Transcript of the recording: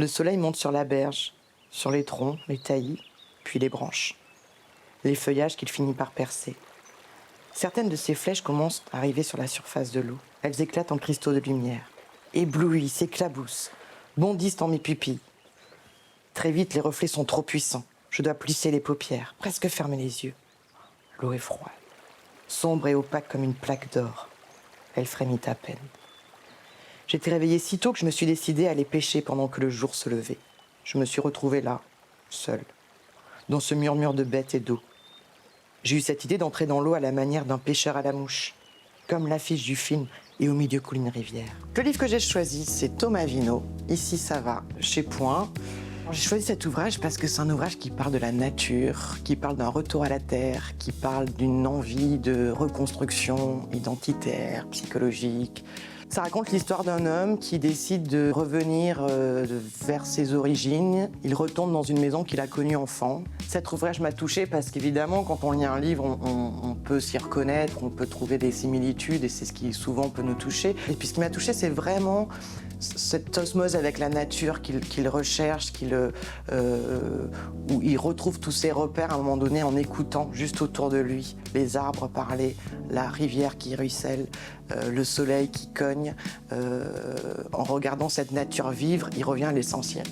Le soleil monte sur la berge, sur les troncs, les taillis, puis les branches. Les feuillages qu'il finit par percer. Certaines de ces flèches commencent à arriver sur la surface de l'eau. Elles éclatent en cristaux de lumière. Éblouies, s'éclaboussent, bondissent en mes pupilles. Très vite, les reflets sont trop puissants. Je dois plisser les paupières, presque fermer les yeux. L'eau est froide, sombre et opaque comme une plaque d'or. Elle frémit à peine. J'étais réveillée si tôt que je me suis décidée à aller pêcher pendant que le jour se levait. Je me suis retrouvée là, seule, dans ce murmure de bêtes et d'eau. J'ai eu cette idée d'entrer dans l'eau à la manière d'un pêcheur à la mouche, comme l'affiche du film Et au milieu coule une rivière. Le livre que j'ai choisi, c'est Thomas Vino, Ici ça va, chez Point. J'ai choisi cet ouvrage parce que c'est un ouvrage qui parle de la nature, qui parle d'un retour à la terre, qui parle d'une envie de reconstruction identitaire, psychologique. Ça raconte l'histoire d'un homme qui décide de revenir vers ses origines. Il retombe dans une maison qu'il a connue enfant. Cet ouvrage m'a touchée parce qu'évidemment, quand on lit un livre, on peut s'y reconnaître, on peut trouver des similitudes et c'est ce qui souvent peut nous toucher. Et puis ce qui m'a touchée, c'est vraiment cette osmose avec la nature qu'il recherche, où il retrouve tous ses repères à un moment donné en écoutant juste autour de lui les arbres parler, la rivière qui ruisselle, le soleil qui cogne. En regardant cette nature vivre, il revient à l'essentiel.